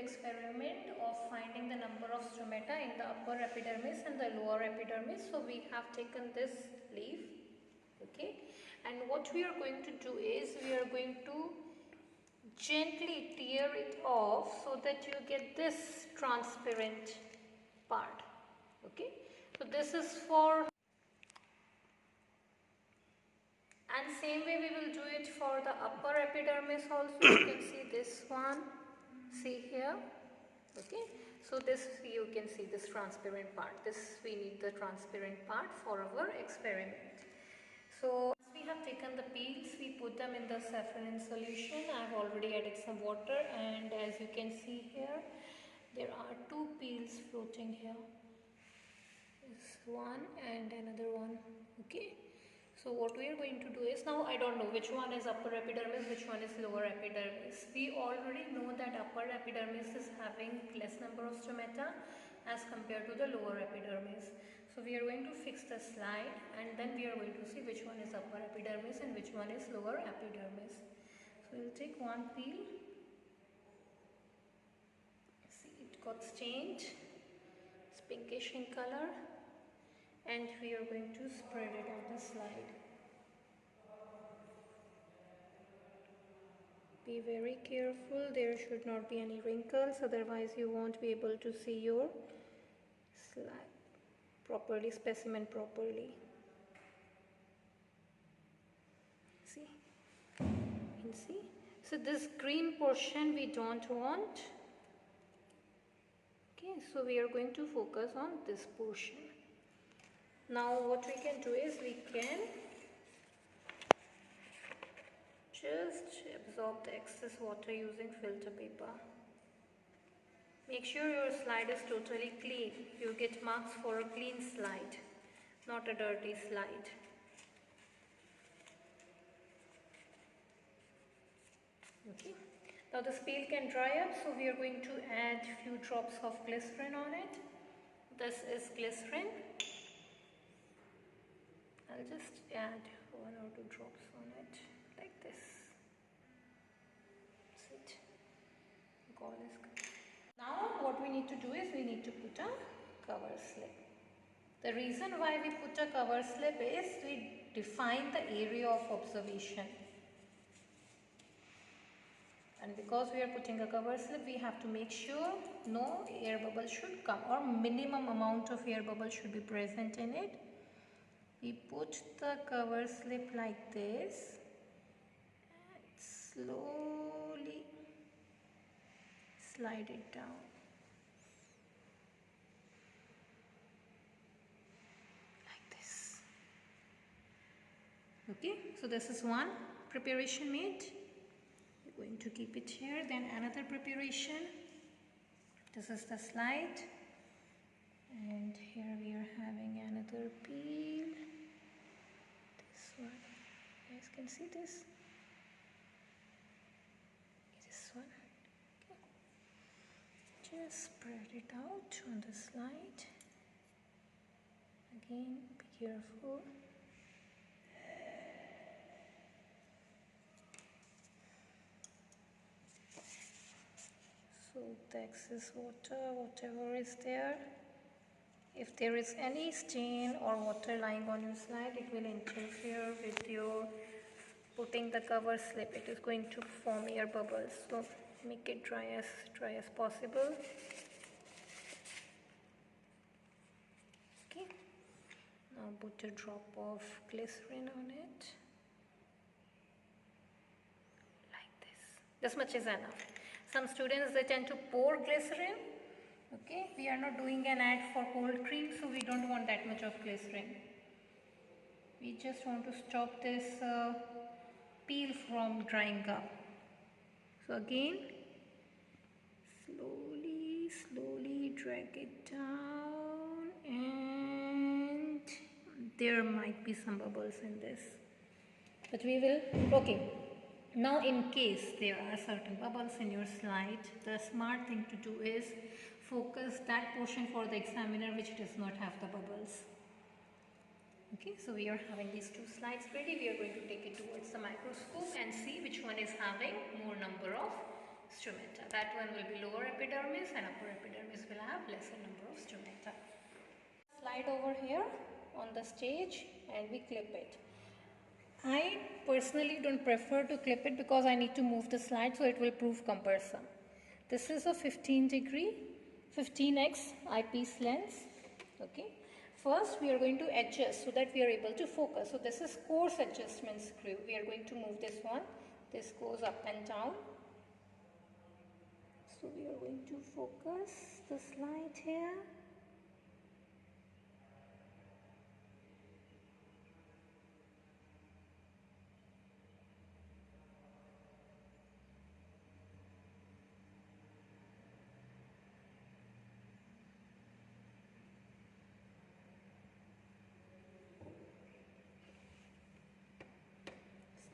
experiment of finding the number of stomata in the upper epidermis and the lower epidermis. So we have taken this leaf, okay, and what we are going to do is we are going to gently tear it off so that you get this transparent part, okay. So this is for, and same way we will do it for the upper epidermis also. You can see this one, see here, okay. So this, you can see this transparent part, this we need the transparent part for our experiment. So once we have taken the peels, we put them in the saffron solution. I have already added some water, and as you can see here, there are two peels floating here, this one and another one, okay. So what we are going to do is, now I don't know which one is upper epidermis, which one is lower epidermis. We already know that upper epidermis is having less number of stomata as compared to the lower epidermis. So we are going to fix the slide, and then we are going to see which one is upper epidermis and which one is lower epidermis. So we will take one peel. See, it got stained, it's pinkish in color, and we are going to spread it on the slide. Be very careful, there should not be any wrinkles, otherwise you won't be able to see your slide properly, specimen properly. See, you can see. So this green portion we don't want. Okay, so we are going to focus on this portion. Now what we can do is we can just absorb the excess water using filter paper. Make sure your slide is totally clean. You get marks for a clean slide, not a dirty slide. Okay. Now this peel can dry up, so we are going to add few drops of glycerin on it. This is glycerin. I'll just add 1 or 2 drops on it, like this. That's it. All is good. Now what we need to do is we need to put a cover slip. The reason why we put a cover slip is we define the area of observation. And because we are putting a cover slip, we have to make sure no air bubble should come, or minimum amount of air bubble should be present in it. We put the cover slip like this and slowly slide it down. Like this. Okay, so this is one preparation made. We're going to keep it here. Then another preparation. This is the slide. And here we are having another peel. This one, you guys can see this. This one. Okay. Just spread it out on the slide. Again, be careful. So the excess water, whatever is there, if there is any stain or water lying on your slide, it will interfere with your putting the cover slip. It is going to form air bubbles, so make it dry as possible. Okay, now put a drop of glycerin on it, like this much is enough. Some students, they tend to pour glycerin. Okay, we are not doing an ad for cold cream, so we don't want that much of glycerin. We just want to stop this peel from drying up. So again, slowly drag it down, and there might be some bubbles in this, but we will, okay. Now in case there are certain bubbles in your slide, the smart thing to do is focus that portion for the examiner which does not have the bubbles. Okay, so we are having these two slides ready. We are going to take it towards the microscope and see which one is having more number of stomata. That one will be lower epidermis and upper epidermis will have lesser number of stomata. Slide over here on the stage and we clip it. I personally don't prefer to clip it because I need to move the slide, so it will prove cumbersome. This is a 15x eyepiece lens. Okay. First we are going to adjust so that we are able to focus. So this is coarse adjustment screw. We are going to move this one. This goes up and down. So we are going to focus the slide here.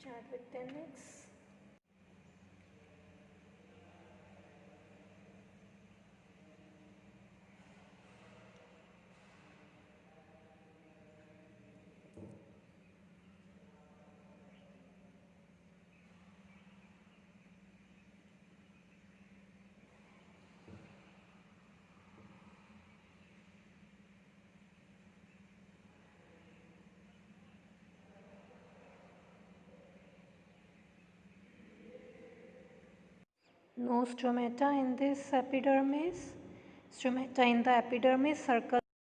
Start with 10x. No stomata in this epidermis. Stomata in the epidermis, circle